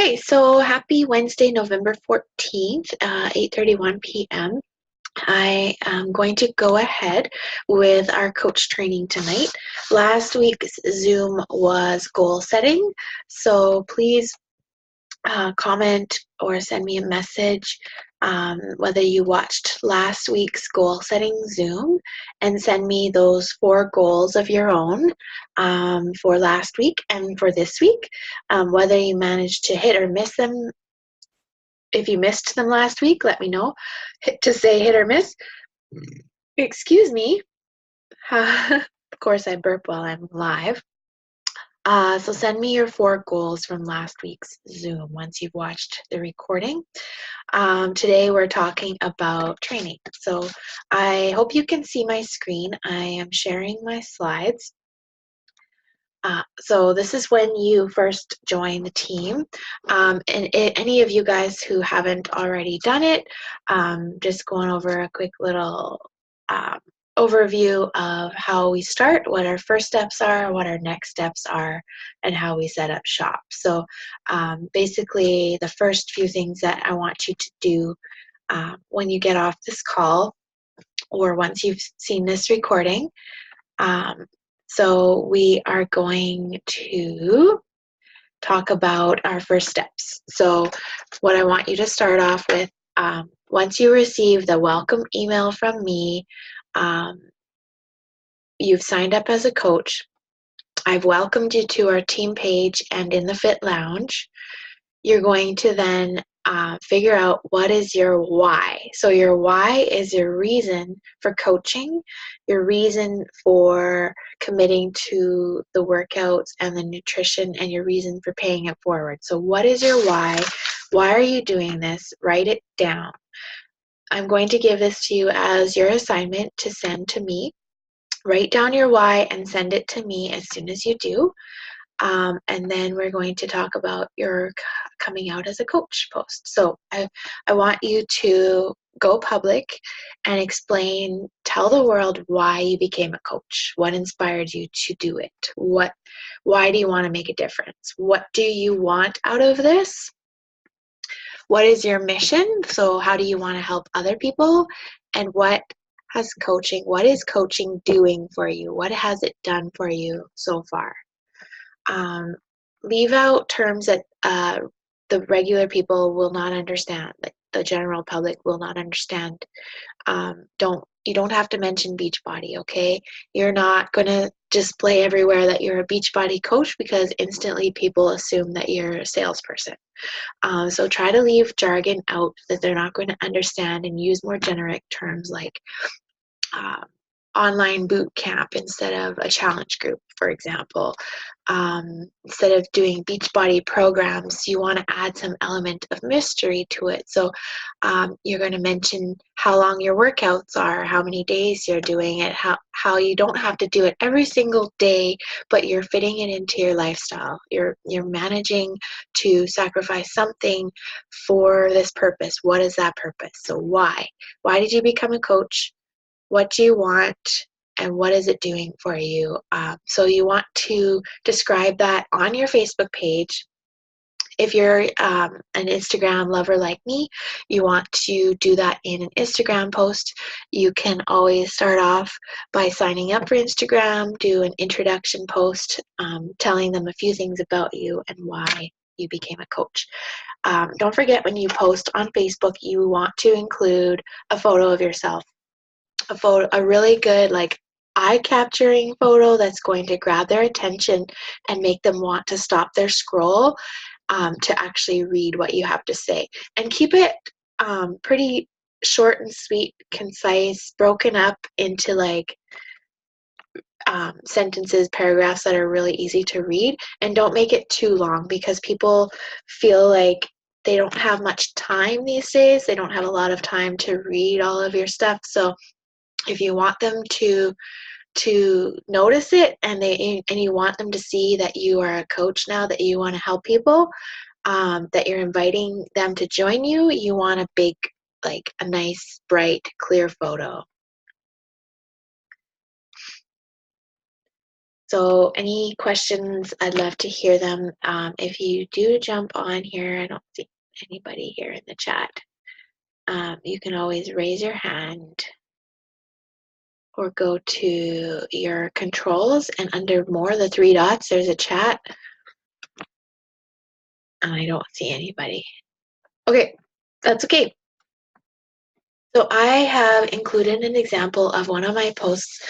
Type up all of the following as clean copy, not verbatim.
Okay, so happy Wednesday, November 14th, 8:31 p.m. I am going to go ahead with our coach training tonight. Last week's Zoom was goal setting, so please comment or send me a message whether you watched last week's goal setting Zoom and send me those 4 goals of your own for last week and for this week, whether you managed to hit or miss them. If you missed them last week, let me know. To say hit or miss. Excuse me. Of course, I burp while I'm live. So send me your 4 goals from last week's Zoom once you've watched the recording. Today we're talking about training. So I hope you can see my screen. I am sharing my slides. So this is when you first join the team. And any of you guys who haven't already done it, just going over a quick little overview of how we start, what our first steps are, what our next steps are, and how we set up shop. So basically the first few things that I want you to do when you get off this call or once you've seen this recording, so we are going to talk about our first steps. So what I want you to start off with, once you receive the welcome email from me, you've signed up as a coach. I've welcomed you to our team page and in the Fit Lounge. You're going to then figure out what is your why. So your why is your reason for coaching, your reason for committing to the workouts and the nutrition, and your reason for paying it forward. So what is your why? Why are you doing this? Write it down. I'm going to give this to you as your assignment to send to me. Write down your why and send it to me as soon as you do. And then we're going to talk about your coming out as a coach post. So I want you to go public and tell the world why you became a coach, what inspired you to do it, why do you want to make a difference, what do you want out of this, what is your mission, so how do you want to help other people, and what is coaching doing for you, what has it done for you so far. Leave out terms that the regular people will not understand, like the general public will not understand. You don't have to mention Beachbody, okay? You're not going to display everywhere that you're a Beachbody coach because instantly people assume that you're a salesperson. So try to leave jargon out that they're not going to understand and use more generic terms like online boot camp instead of a challenge group, for example. Instead of doing Beachbody programs, you want to add some element of mystery to it. So you're going to mention how long your workouts are, how many days you're doing it, how you don't have to do it every single day, but you're fitting it into your lifestyle. You're managing to sacrifice something for this purpose. What is that purpose? So why? Why did you become a coach? What do you want, and what is it doing for you? So you want to describe that on your Facebook page. If you're an Instagram lover like me, you want to do that in an Instagram post. You can always start off by signing up for Instagram, do an introduction post, telling them a few things about you and why you became a coach. Don't forget, when you post on Facebook, you want to include a photo of yourself. A really good, like, eye-capturing photo that's going to grab their attention and make them want to stop their scroll to actually read what you have to say. And keep it pretty short and sweet, concise, broken up into like sentences, paragraphs that are really easy to read, and don't make it too long because people feel like they don't have much time these days. They don't have a lot of time to read all of your stuff. So if you want them to notice it and you want them to see that you are a coach now, that you want to help people, that you're inviting them to join you, you want a big, like a nice, bright, clear photo. So any questions, I'd love to hear them. If you do jump on here, I don't see anybody here in the chat. You can always raise your hand or go to your controls, and under more, the three dots, there's a chat. And I don't see anybody. Okay, that's okay. So I have included an example of one of my posts.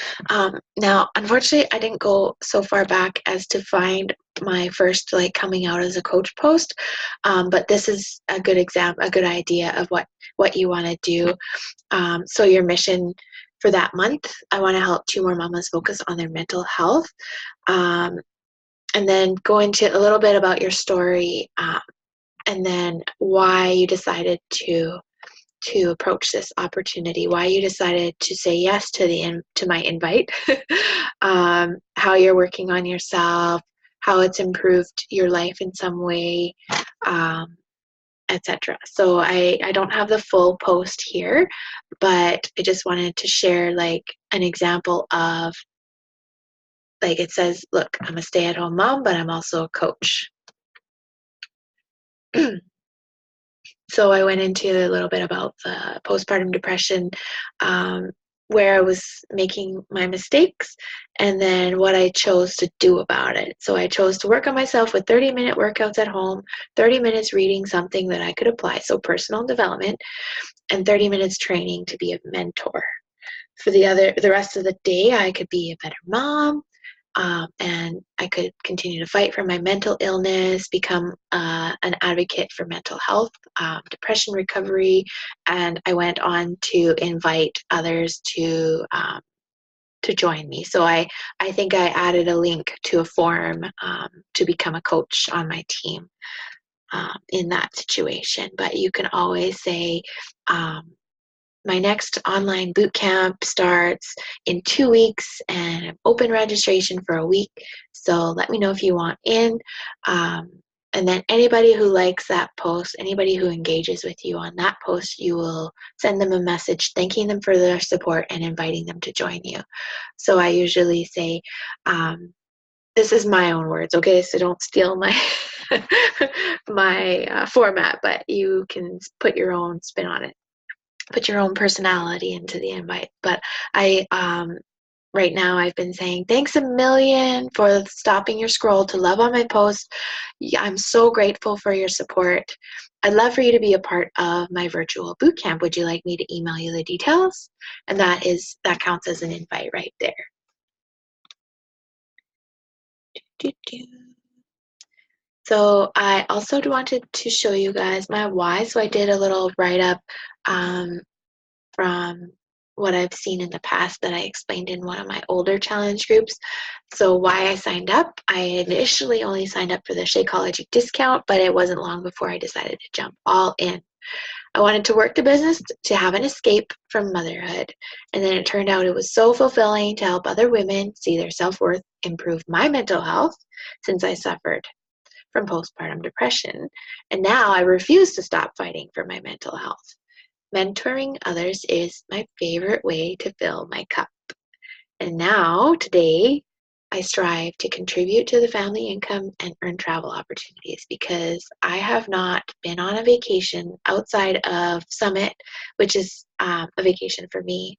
Now, unfortunately, I didn't go so far back as to find my first like coming out as a coach post, but this is a good example, a good idea of what you want to do. So your mission for that month, I want to help 2 more mamas focus on their mental health, and then go into a little bit about your story, and then why you decided to approach this opportunity, why you decided to say yes to my invite, how you're working on yourself, how it's improved your life in some way, etc. So I don't have the full post here, but I just wanted to share like an example of, like it says, look, I'm a stay-at-home mom, but I'm also a coach. So I went into a little bit about the postpartum depression, where I was making my mistakes, and then what I chose to do about it. So I chose to work on myself with 30-minute workouts at home, 30 minutes reading something that I could apply, so personal development, and 30 minutes training to be a mentor. For the rest of the day, I could be a better mom, and I could continue to fight for my mental illness, become an advocate for mental health, depression recovery, and I went on to invite others to join me. So I think I added a link to a forum to become a coach on my team in that situation. But you can always say, my next online boot camp starts in 2 weeks, and I'm open registration for a week. So let me know if you want in. And then anybody who likes that post, anybody who engages with you on that post, you will send them a message thanking them for their support and inviting them to join you. So I usually say, this is my own words, okay? So don't steal my my format, but you can put your own spin on it. Put your own personality into the invite. But I right now I've been saying thanks a million for stopping your scroll to love on my post. I'm so grateful for your support. I'd love for you to be a part of my virtual boot camp. Would you like me to email you the details? And that counts as an invite right there. So I also wanted to show you guys my why. So I did a little write-up from what I've seen in the past that I explained in one of my older challenge groups. So why I signed up, I initially only signed up for the Shakeology discount, but it wasn't long before I decided to jump all in. I wanted to work the business to have an escape from motherhood. And then it turned out it was so fulfilling to help other women see their self-worth, improve my mental health, since I suffered from postpartum depression. And now I refuse to stop fighting for my mental health. Mentoring others is my favorite way to fill my cup. And now, today, I strive to contribute to the family income and earn travel opportunities, because I have not been on a vacation outside of Summit, which is a vacation for me.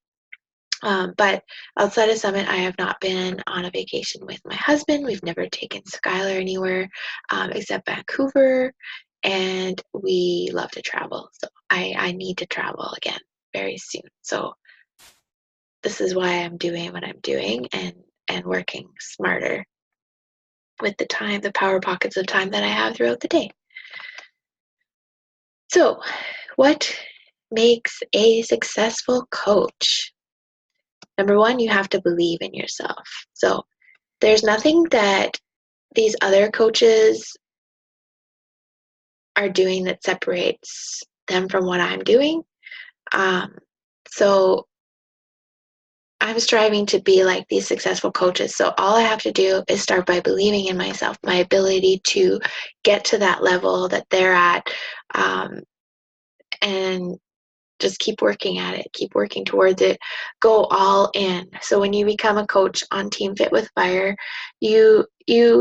But outside of Summit, I have not been on a vacation with my husband. We've never taken Skylar anywhere except Vancouver, and we love to travel. So I need to travel again very soon. So this is why I'm doing what I'm doing, and working smarter with the time, the power pockets of time that I have throughout the day. So what makes a successful coach? Number one, you have to believe in yourself. So there's nothing that these other coaches are doing that separates them from what I'm doing. So I'm striving to be like these successful coaches. So all I have to do is start by believing in myself, my ability to get to that level that they're at, and just keep working at it, keep working towards it, go all in. So when you become a coach on Team Fit with Fire, you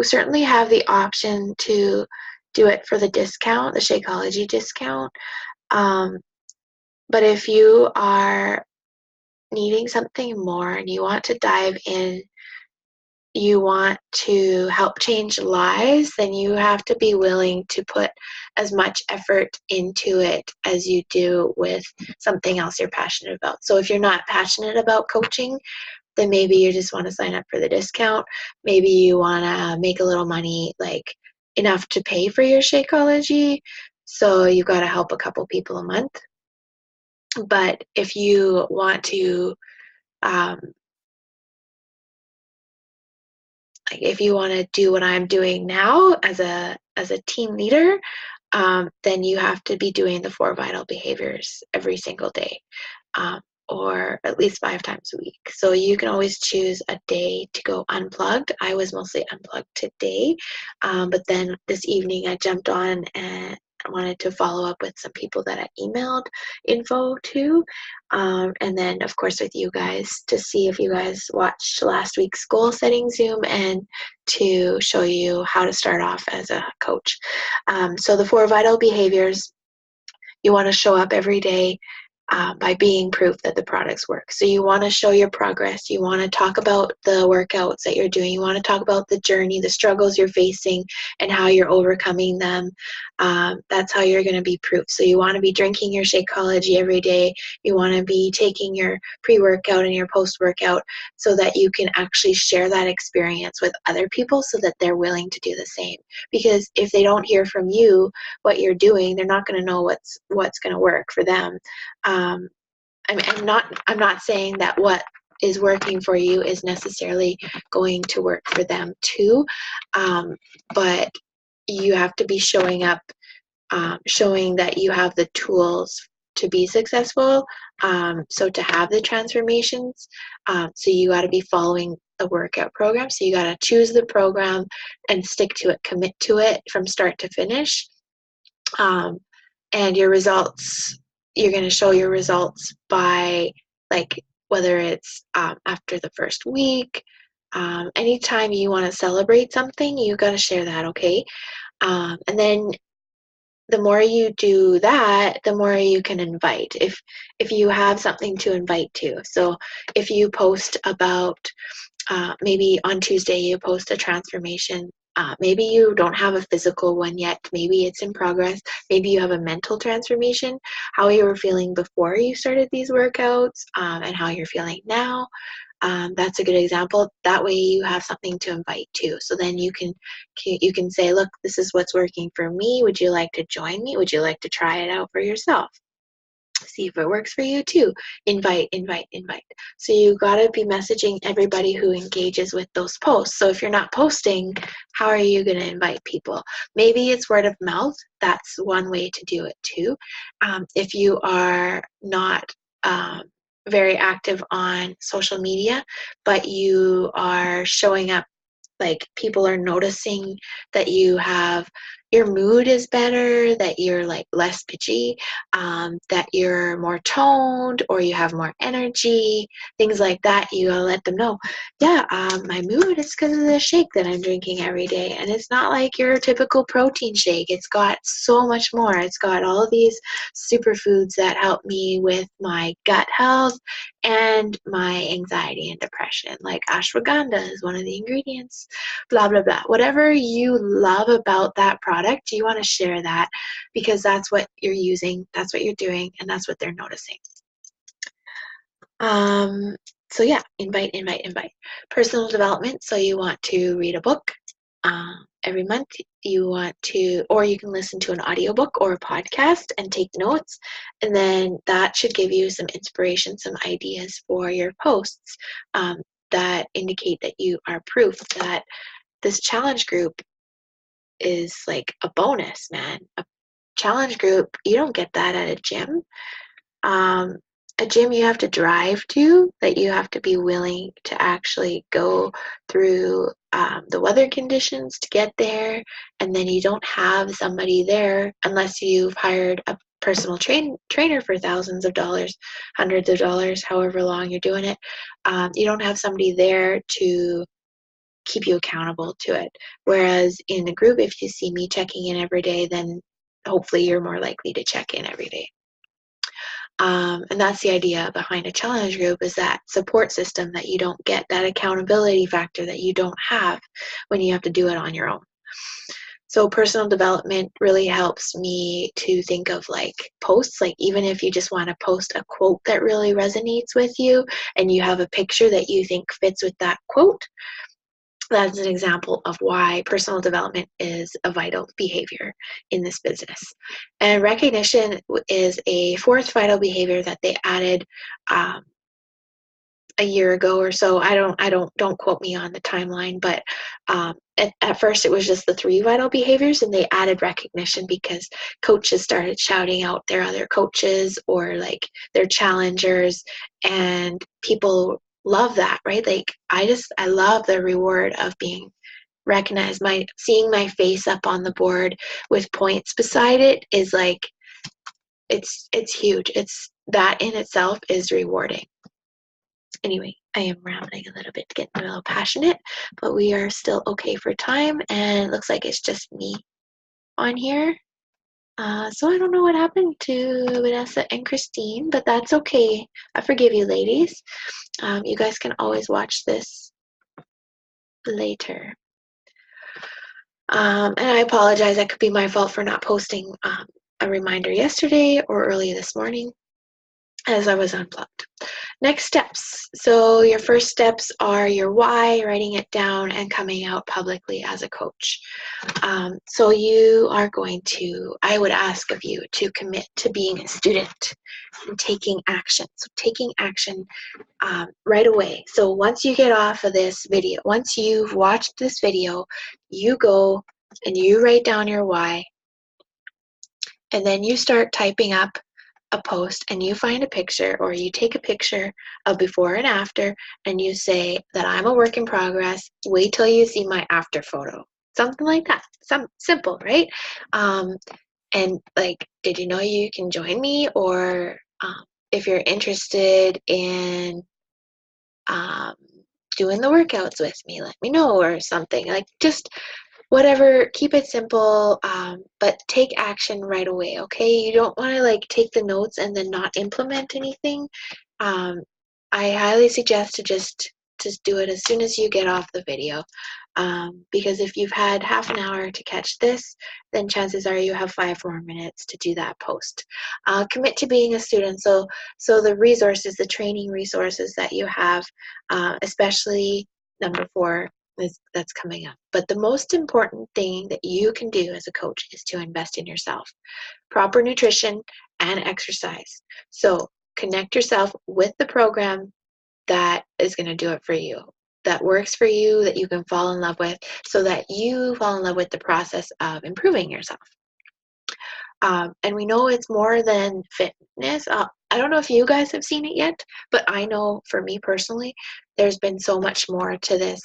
certainly have the option to do it for the discount, the Shakeology discount. But if you are needing something more and you want to dive in, you want to help change lives, then you have to be willing to put as much effort into it as you do with something else you're passionate about. So if you're not passionate about coaching, then maybe you just want to sign up for the discount. Maybe you want to make a little money, like enough to pay for your Shakeology. So you've got to help a couple people a month. But if you want to, if you want to do what I'm doing now as a team leader, then you have to be doing the 4 vital behaviors every single day, or at least 5 times a week. So you can always choose a day to go unplugged. I was mostly unplugged today, but then this evening I jumped on and I wanted to follow up with some people that I emailed info to, and then of course with you guys to see if you guys watched last week's goal setting Zoom and to show you how to start off as a coach. So the 4 vital behaviors, you want to show up every day by being proof that the products work. So you want to show your progress. You want to talk about the workouts that you're doing. You want to talk about the journey, the struggles you're facing, and how you're overcoming them. That's how you're going to be proof. So you want to be drinking your Shakeology every day. You want to be taking your pre-workout and your post-workout so that you can actually share that experience with other people so that they're willing to do the same. Because if they don't hear from you what you're doing, they're not going to know what's going to work for them. I'm not saying that what is working for you is necessarily going to work for them too, but you have to be showing up, showing that you have the tools to be successful. So to have the transformations, so you got to be following a workout program. So you got to choose the program and stick to it, commit to it from start to finish. And your results, you're going to show your results by, like, whether it's after the first week, anytime you want to celebrate something, you got to share that, okay? And then the more you do that, the more you can invite. If you have something to invite to. So if you post about, maybe on Tuesday you post a transformation. Maybe you don't have a physical one yet. Maybe it's in progress. Maybe you have a mental transformation, how you were feeling before you started these workouts, and how you're feeling now. That's a good example. That way you have something to invite to. So then you can say, look, this is what's working for me. Would you like to join me? Would you like to try it out for yourself? See if it works for you too. Invite, invite, invite. So you got to be messaging everybody who engages with those posts. So if you're not posting, how are you going to invite people? Maybe it's word of mouth. That's one way to do it too. If you are not very active on social media, but you are showing up, like people are noticing that your mood is better, that you're like less bitchy, that you're more toned, or you have more energy, things like that. You gotta let them know, yeah, my mood is because of the shake that I'm drinking every day. And it's not like your typical protein shake. It's got so much more. It's got all of these superfoods that help me with my gut health and my anxiety and depression. Like ashwagandha is one of the ingredients, blah, blah, blah. Whatever you love about that product, you want to share that because that's what you're using, that's what you're doing, and that's what they're noticing. So yeah, invite, invite, invite. Personal development, so you want to read a book every month. You want to, or you can listen to an audiobook or a podcast and take notes, and then that should give you some inspiration, some ideas for your posts that indicate that you are proof that this challenge group is like a bonus, man. A challenge group, you don't get that at a gym. A gym you have to drive to, that you have to be willing to actually go through the weather conditions to get there, and then you don't have somebody there unless you've hired personal trainer for thousands of dollars, hundreds of dollars, however long you're doing it. You don't have somebody there to keep you accountable to it. Whereas in a group, if you see me checking in every day, then hopefully you're more likely to check in every day. And that's the idea behind a challenge group, is that support system that you don't get, that accountability factor that you don't have when you have to do it on your own. So personal development really helps me to think of like posts, like even if you just want to post a quote that really resonates with you and you have a picture that you think fits with that quote, that's an example of why personal development is a vital behavior in this business. And recognition is a fourth vital behavior that they added a year ago or so. Don't quote me on the timeline, but at first it was just the 3 vital behaviors, and they added recognition because coaches started shouting out their other coaches or like their challengers, and people love that, right? Like I love the reward of being recognized. Seeing my face up on the board with points beside it is like, it's huge. It's that in itself is rewarding. Anyway, I am rambling a little bit, getting a little passionate, but we are still okay for time, and it looks like it's just me on here. So I don't know what happened to Vanessa and Christine, but that's okay. I forgive you, ladies. You guys can always watch this later. And I apologize. That could be my fault for not posting a reminder yesterday or early this morning, as I was unplugged. Next steps. So your first steps are your why, writing it down, and coming out publicly as a coach. So you are going to, I would ask of you to commit to being a student and taking action. So taking action right away. So once you get off of this video, once you've watched this video, you go and you write down your why, and then you start typing up a post, and you find a picture, or you take a picture of before and after, and you say that I'm a work in progress. Wait till you see my after photo. Something like that. Some simple, right? And like, did you know you can join me? Or if you're interested in doing the workouts with me, let me know, or something. Like, just whatever, keep it simple, but take action right away, okay? You don't want to like take the notes and then not implement anything. I highly suggest to just do it as soon as you get off the video, because if you've had half an hour to catch this, then chances are you have 5 more minutes to do that post. Commit to being a student. So the resources, the training resources that you have, especially number 4, that's coming up. But the most important thing that you can do as a coach is to invest in yourself. Proper nutrition and exercise. So connect yourself with the program that is going to do it for you, that works for you, that you can fall in love with, so that you fall in love with the process of improving yourself. And we know it's more than fitness. I don't know if you guys have seen it yet, but I know for me personally, there's been so much more to this,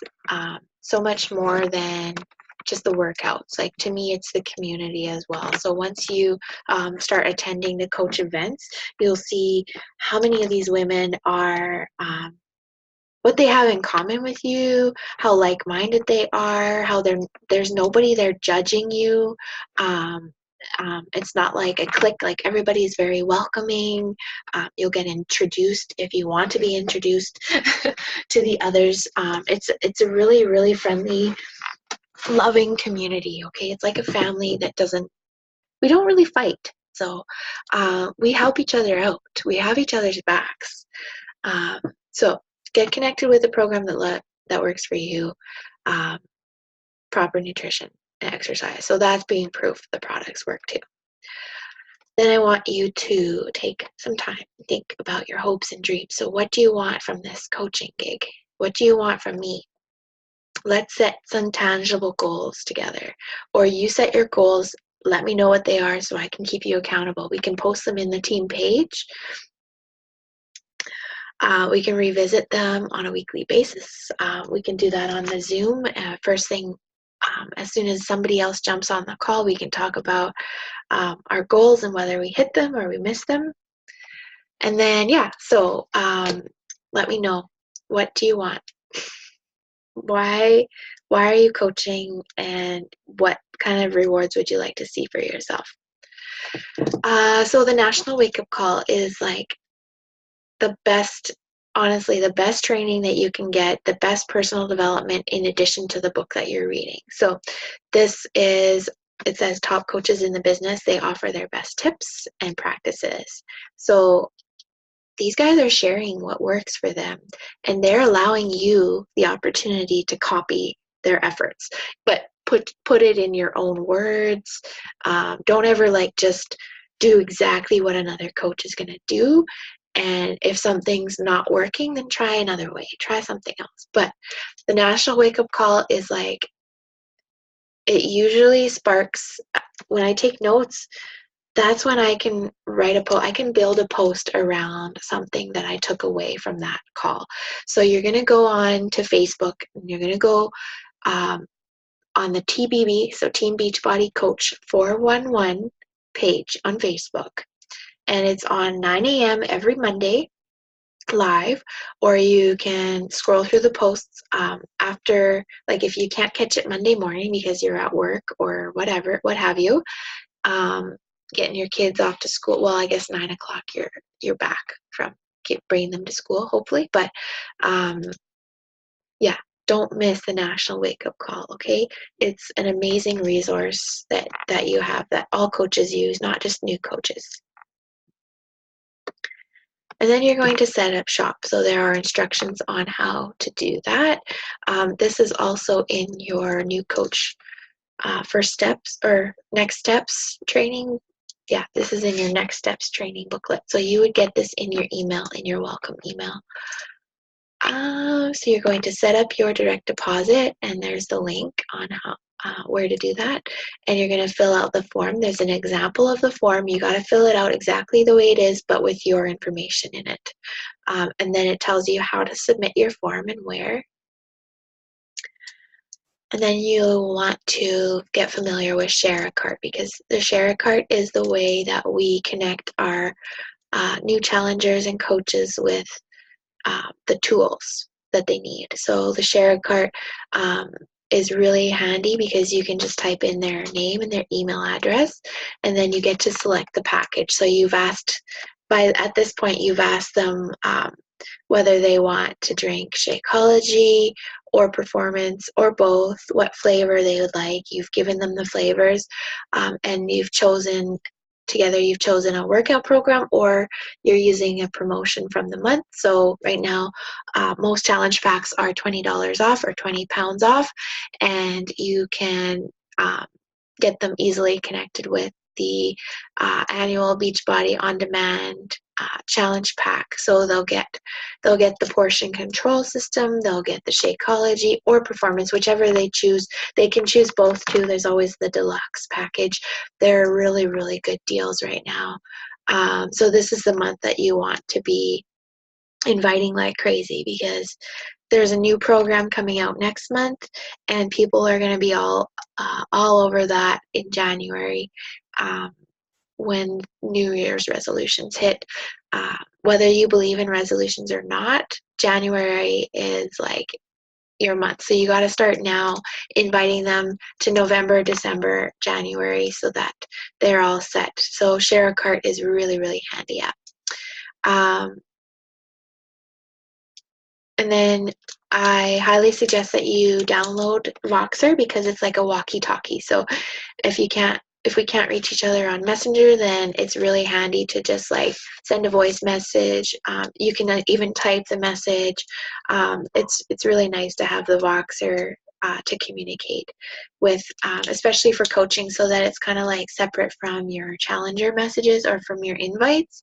so much more than just the workouts. Like, to me, it's the community as well. So once you start attending the coach events, you'll see how many of these women are, what they have in common with you, how like-minded they are, how there's nobody there judging you. It's not like a clique, like everybody's very welcoming. You'll get introduced if you want to be introduced to the others. It's a really, really friendly, loving community, okay? It's like a family that we don't really fight. So we help each other out. We have each other's backs. So get connected with a program that works for you. Proper nutrition and exercise. So that's being proof the products work too. Then I want you to take some time to think about your hopes and dreams. So what do you want from this coaching gig? What do you want from me? Let's set some tangible goals together. Or you set your goals, let me know what they are so I can keep you accountable. We can post them in the team page. We can revisit them on a weekly basis. We can do that on the Zoom. First thing, as soon as somebody else jumps on the call, we can talk about our goals and whether we hit them or we miss them. And then, yeah, so let me know, what do you want? Why are you coaching, and what kind of rewards would you like to see for yourself? So the National Wake Up Call is like the best, honestly, the best training that you can get, the best personal development in addition to the book that you're reading. So this is, it says top coaches in the business, they offer their best tips and practices. So these guys are sharing what works for them, and they're allowing you the opportunity to copy their efforts, but put it in your own words. Don't ever like just do exactly what another coach is going to do. And if something's not working, then try another way, try something else. But the National Wake Up Call is like, it usually sparks, when I take notes, that's when I can write a post. I can build a post around something that I took away from that call. So you're going to go on to Facebook, and you're going to go on the TBB, so Team Beachbody Coach 411 page on Facebook. And it's on 9 a.m. every Monday live, or you can scroll through the posts after, like if you can't catch it Monday morning because you're at work or whatever, what have you, getting your kids off to school. Well, I guess 9 o'clock you're back from bringing them to school, hopefully. But yeah, don't miss the National Wake Up Call. Okay, it's an amazing resource that you have, that all coaches use, not just new coaches. And then you're going to set up shop. So there are instructions on how to do that. This is also in your new coach first steps or next steps training. Yeah, this is in your next steps training booklet. So you would get this in your email, in your welcome email. So you're going to set up your direct deposit, and there's the link on how where to do that. And you're going to fill out the form. There's an example of the form. You got to fill it out exactly the way it is, but with your information in it. And then it tells you how to submit your form and where. And then you'll want to get familiar with Share a Cart, because the Share a Cart is the way that we connect our new challengers and coaches with the tools that they need. So the Share a Cart is really handy because you can just type in their name and their email address, and then you get to select the package. So at this point, you've asked them whether they want to drink Shakeology or Performance or both, what flavor they would like. You've given them the flavors, and you've chosen a workout program, or you're using a promotion from the month. So right now, most challenge packs are $20 off or 20 pounds off, and you can get them easily connected with the annual Beachbody On Demand challenge pack. So they'll get the portion control system, they'll get the Shakeology or Performance, whichever they choose. They can choose both too. There's always the deluxe package. They're really, really good deals right now. So this is the month that you want to be inviting like crazy, because there's a new program coming out next month, and people are going to be all over that in January when New Year's resolutions hit. Whether you believe in resolutions or not, January is like your month. So you got to start now inviting them to November, December, January, so that they're all set. So Share a Cart is really, really handy app. And then I highly suggest that you download Voxer, because it's like a walkie-talkie. So if we can't reach each other on Messenger, then it's really handy to just like send a voice message. You can even type the message. It's really nice to have the Voxer to communicate with, especially for coaching, so that it's kind of like separate from your challenger messages or from your invites.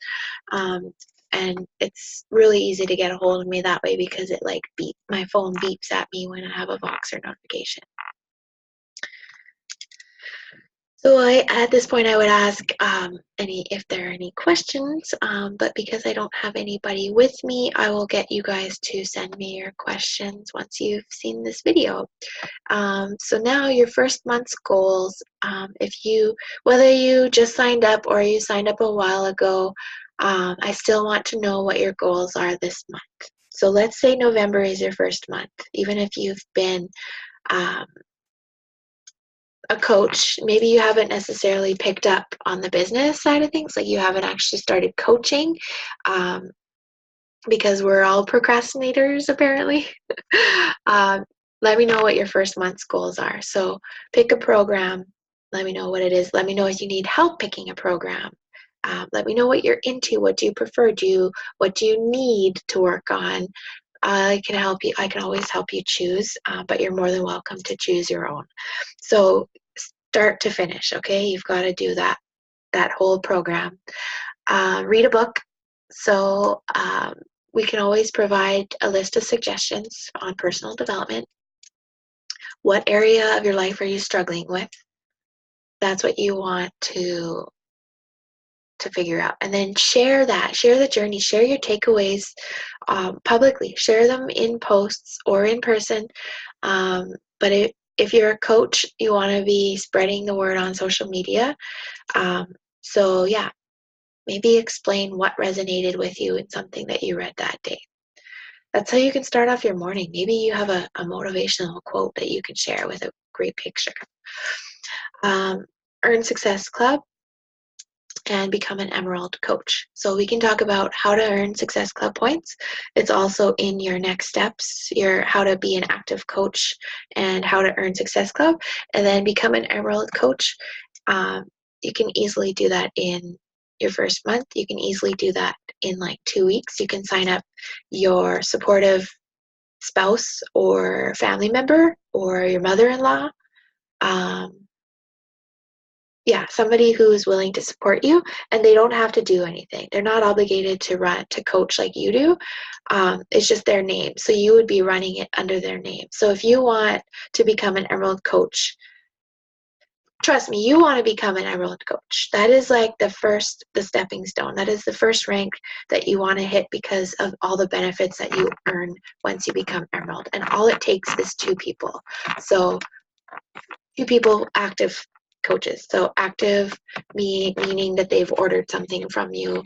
And it's really easy to get a hold of me that way, because it like my phone beeps at me when I have a Voxer notification. So at this point, I would ask if there are any questions, but because I don't have anybody with me, I will get you guys to send me your questions once you've seen this video. So now your first month's goals, whether you just signed up or you signed up a while ago, I still want to know what your goals are this month. So let's say November is your first month, even if you've been um, a coach, maybe you haven't necessarily picked up on the business side of things, like you haven't actually started coaching, um, because we're all procrastinators apparently. um, Let me know what your first month's goals are. So pick a program. Let me know what it is. Let me know if you need help picking a program. Let me know what you're into. What do you prefer? What do you need to work on? I can help you. I can always help you choose, but you're more than welcome to choose your own. So start to finish, okay? You've got to do that whole program. Read a book. So we can always provide a list of suggestions on personal development. What area of your life are you struggling with? That's what you want to figure out, and then share the journey, share your takeaways publicly, share them in posts or in person. But if you're a coach, you want to be spreading the word on social media. So yeah, maybe explain what resonated with you in something that you read that day. That's how you can start off your morning. Maybe you have a motivational quote that you can share with a great picture. Earn Success Club and become an Emerald coach. So we can talk about how to earn Success Club points. It's also in your next steps, your how to be an active coach and how to earn Success Club, and then become an Emerald coach. You can easily do that in your first month. You can easily do that in like 2 weeks. You can sign up your supportive spouse or family member or your mother-in-law. Somebody who's willing to support you, and they don't have to do anything. They're not obligated to coach like you do. It's just their name. So you would be running it under their name. So if you want to become an Emerald coach, trust me, you want to become an Emerald coach. That is like the stepping stone. That is the first rank that you want to hit because of all the benefits that you earn once you become Emerald. And all it takes is 2 people. So 2 people, active coaches. So active meaning that they've ordered something from you,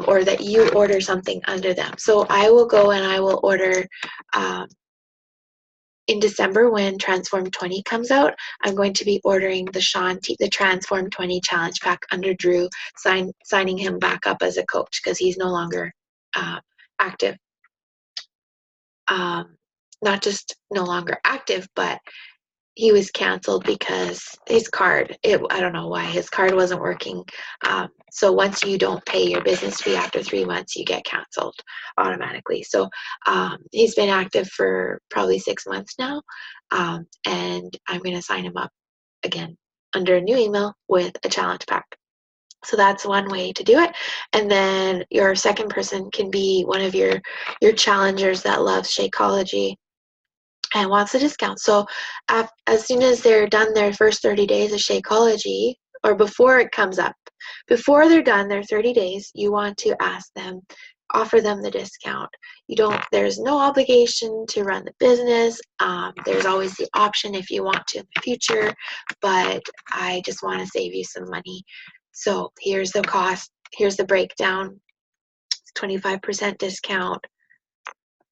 or that you order something under them. So I will go and I will order in December when Transform 20 comes out. I'm going to be ordering the Transform 20 challenge pack under Drew, signing him back up as a coach because he's no longer active. Not just no longer active, but he was canceled because his card, I don't know why, his card wasn't working. So once you don't pay your business fee after 3 months, you get canceled automatically. So he's been active for probably 6 months now. And I'm going to sign him up again under a new email with a challenge pack. So that's one way to do it. And then your second person can be one of your challengers that loves Shakeology and wants a discount. So as soon as they're done their first 30 days of Shakeology, or before it comes up, before they're done their 30 days, you want to offer them the discount. There's no obligation to run the business. There's always the option if you want to in the future, but I just want to save you some money. So here's the cost, here's the breakdown, 25% discount.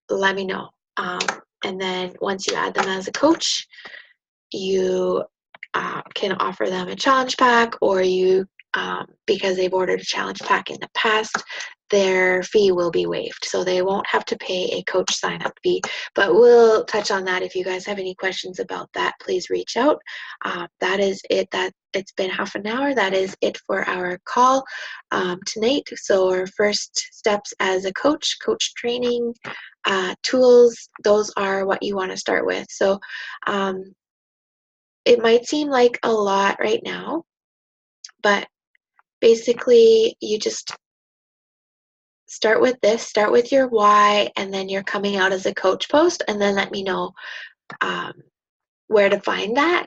Let me know. And then once you add them as a coach, you can offer them a challenge pack, or because they've ordered a challenge pack in the past, their fee will be waived. So they won't have to pay a coach sign-up fee. But we'll touch on that. If you guys have any questions about that, please reach out. That is it. It's been half an hour. That is it for our call tonight. So our first steps as a coach training, tools, those are what you want to start with. So it might seem like a lot right now, but basically you just start with your why, and then you're coming out as a coach post, and then let me know where to find that.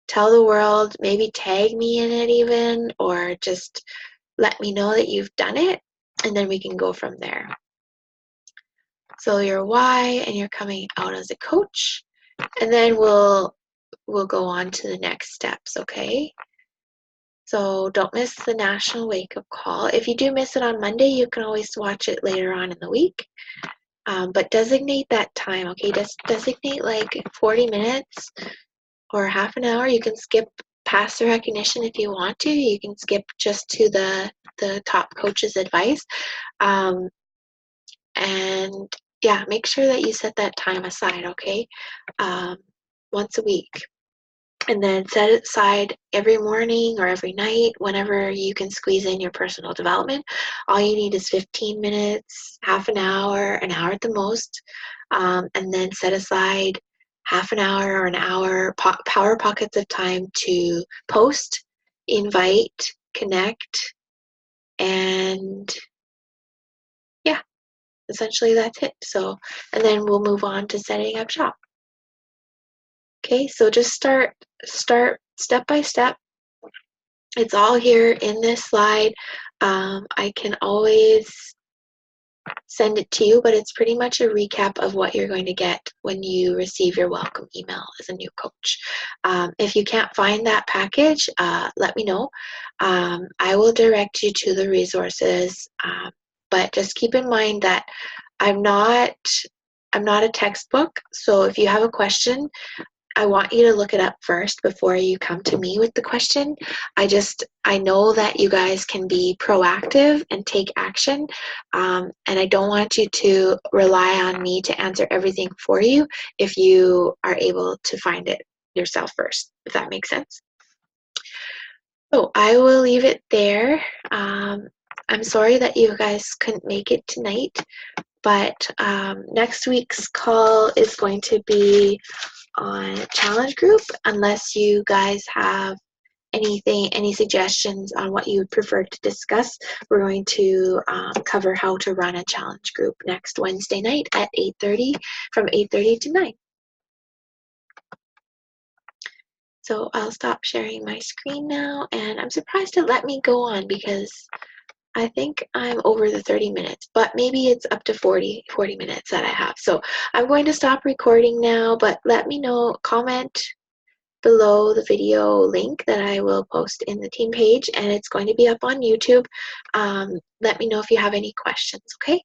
tell the world, maybe tag me in it even, or just let me know that you've done it, and then we can go from there. So your why, and you're coming out as a coach, and then we'll go on to the next steps, okay? So don't miss the National Wake Up Call. If you do miss it on Monday, you can always watch it later on in the week. But designate that time, okay? Designate like 40 minutes or half an hour. You can skip past the recognition if you want to. You can skip just to the top coach's advice. And yeah, make sure that you set that time aside, okay? Once a week. And then set it aside every morning or every night, whenever you can squeeze in your personal development. All you need is 15 minutes, half an hour at the most. And then set aside half an hour or an hour, power pockets of time to post, invite, connect, and yeah, essentially that's it. So, and then we'll move on to setting up shop. Okay, so just start step by step. It's all here in this slide. I can always send it to you, but it's pretty much a recap of what you're going to get when you receive your welcome email as a new coach. If you can't find that package, let me know. I will direct you to the resources, but just keep in mind that I'm not a textbook, so if you have a question, I want you to look it up first before you come to me with the question. I know that you guys can be proactive and take action, and I don't want you to rely on me to answer everything for you if you are able to find it yourself first, if that makes sense. So I will leave it there. I'm sorry that you guys couldn't make it tonight, but next week's call is going to be on challenge group, unless you guys have any suggestions on what you would prefer to discuss. We're going to cover how to run a challenge group next Wednesday night at 8:30, from 8:30 to 9. So I'll stop sharing my screen now, and I'm surprised it let me go on because I think I'm over the 30 minutes, but maybe it's up to 40 minutes that I have. So I'm going to stop recording now, but let me know, comment below the video link that I will post in the team page, and it's going to be up on YouTube. Let me know if you have any questions, okay?